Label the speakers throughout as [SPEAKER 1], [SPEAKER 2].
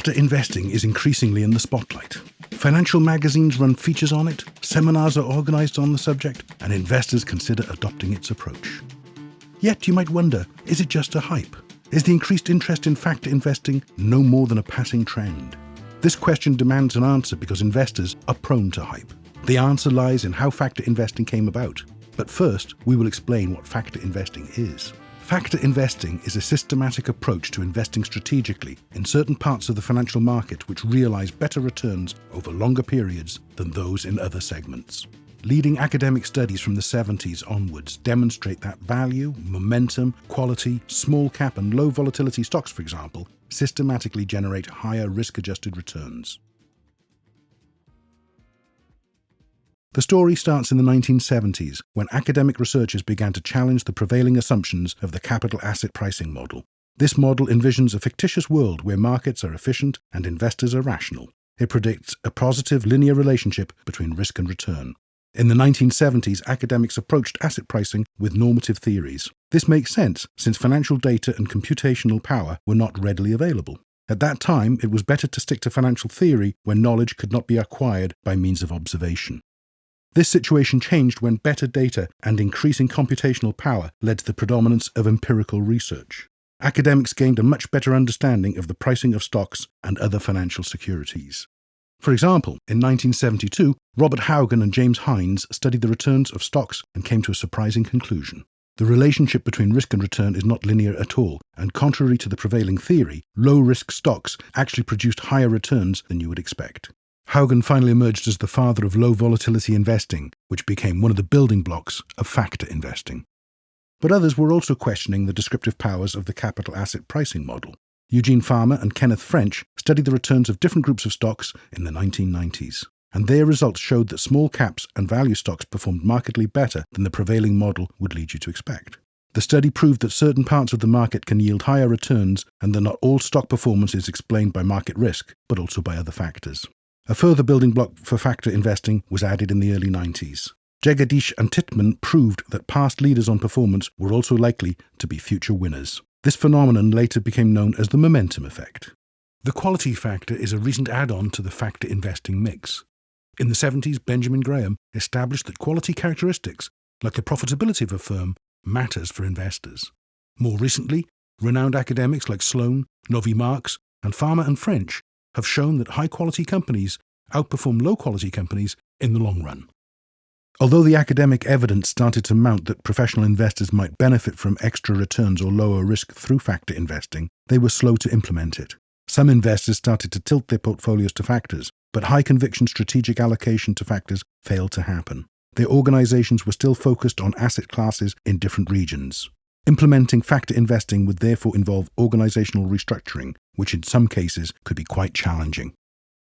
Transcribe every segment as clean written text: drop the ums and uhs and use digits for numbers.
[SPEAKER 1] Factor investing is increasingly in the spotlight. Financial magazines run features on it, seminars are organised on the subject, and investors consider adopting its approach. Yet you might wonder, is it just a hype? Is the increased interest in factor investing no more than a passing trend? This question demands an answer because investors are prone to hype. The answer lies in how factor investing came about. But first, we will explain what factor investing is. Factor investing is a systematic approach to investing strategically in certain parts of the financial market which realise better returns over longer periods than those in other segments. Leading academic studies from the 70s onwards demonstrate that value, momentum, quality, small cap and low volatility stocks, for example, systematically generate higher risk-adjusted returns. The story starts in the 1970s, when academic researchers began to challenge the prevailing assumptions of the capital asset pricing model. This model envisions a fictitious world where markets are efficient and investors are rational. It predicts a positive linear relationship between risk and return. In the 1970s, academics approached asset pricing with normative theories. This makes sense, since financial data and computational power were not readily available. At that time, it was better to stick to financial theory when knowledge could not be acquired by means of observation. This situation changed when better data and increasing computational power led to the predominance of empirical research. Academics gained a much better understanding of the pricing of stocks and other financial securities. For example, in 1972, Robert Haugen and James Hines studied the returns of stocks and came to a surprising conclusion. The relationship between risk and return is not linear at all, and contrary to the prevailing theory, low-risk stocks actually produced higher returns than you would expect. Haugen finally emerged as the father of low-volatility investing, which became one of the building blocks of factor investing. But others were also questioning the descriptive powers of the capital asset pricing model. Eugene Farmer and Kenneth French studied the returns of different groups of stocks in the 1990s, and their results showed that small caps and value stocks performed markedly better than the prevailing model would lead you to expect. The study proved that certain parts of the market can yield higher returns and that not all stock performance is explained by market risk, but also by other factors. A further building block for factor investing was added in the early 90s. Jagadish and Titman proved that past leaders on performance were also likely to be future winners. This phenomenon later became known as the momentum effect. The quality factor is a recent add-on to the factor investing mix. In the 70s, Benjamin Graham established that quality characteristics, like the profitability of a firm, matters for investors. More recently, renowned academics like Sloan, Novi Marx, and Farmer and French have shown that high-quality companies outperform low-quality companies in the long run. Although the academic evidence started to mount that professional investors might benefit from extra returns or lower risk through factor investing, they were slow to implement it. Some investors started to tilt their portfolios to factors, but high-conviction strategic allocation to factors failed to happen. Their organizations were still focused on asset classes in different regions. Implementing factor investing would therefore involve organizational restructuring, which in some cases could be quite challenging.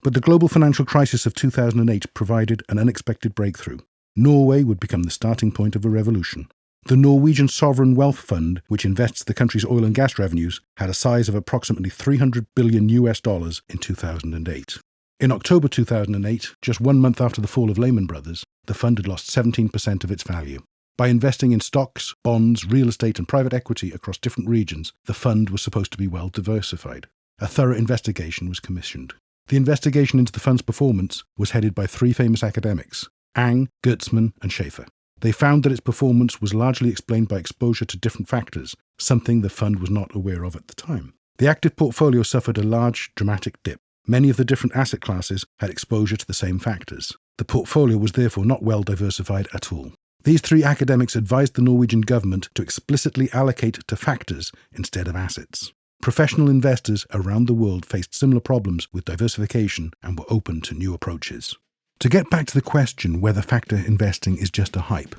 [SPEAKER 1] But the global financial crisis of 2008 provided an unexpected breakthrough. Norway would become the starting point of a revolution. The Norwegian Sovereign Wealth Fund, which invests the country's oil and gas revenues, had a size of approximately $300 billion in 2008. In October 2008, just 1 month after the fall of Lehman Brothers, the fund had lost 17% of its value. By investing in stocks, bonds, real estate and private equity across different regions, the fund was supposed to be well diversified. A thorough investigation was commissioned. The investigation into the fund's performance was headed by 3 famous academics, Ang, Gertzman and Schaefer. They found that its performance was largely explained by exposure to different factors, something the fund was not aware of at the time. The active portfolio suffered a large, dramatic dip. Many of the different asset classes had exposure to the same factors. The portfolio was therefore not well diversified at all. These 3 academics advised the Norwegian government to explicitly allocate to factors instead of assets. Professional investors around the world faced similar problems with diversification and were open to new approaches. To get back to the question whether factor investing is just a hype,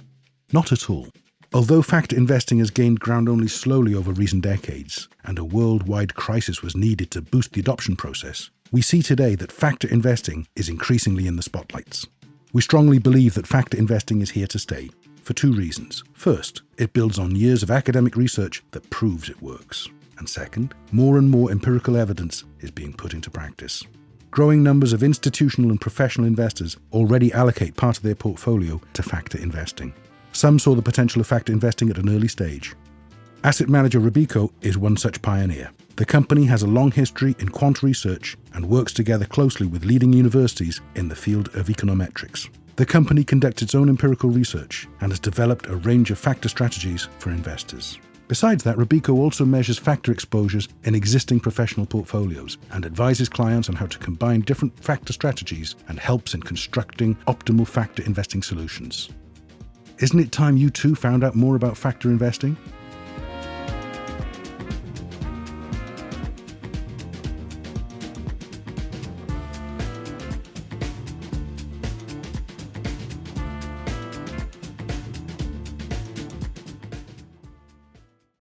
[SPEAKER 1] not at all. Although factor investing has gained ground only slowly over recent decades, and a worldwide crisis was needed to boost the adoption process, we see today that factor investing is increasingly in the spotlights. We strongly believe that factor investing is here to stay, for 2 reasons. First, it builds on years of academic research that proves it works. And second, more and more empirical evidence is being put into practice. Growing numbers of institutional and professional investors already allocate part of their portfolio to factor investing. Some saw the potential of factor investing at an early stage. Asset manager Robeco is one such pioneer. The company has a long history in quant research and works together closely with leading universities in the field of econometrics. The company conducts its own empirical research and has developed a range of factor strategies for investors. Besides that, Robeco also measures factor exposures in existing professional portfolios and advises clients on how to combine different factor strategies and helps in constructing optimal factor investing solutions. Isn't it time you too found out more about factor investing?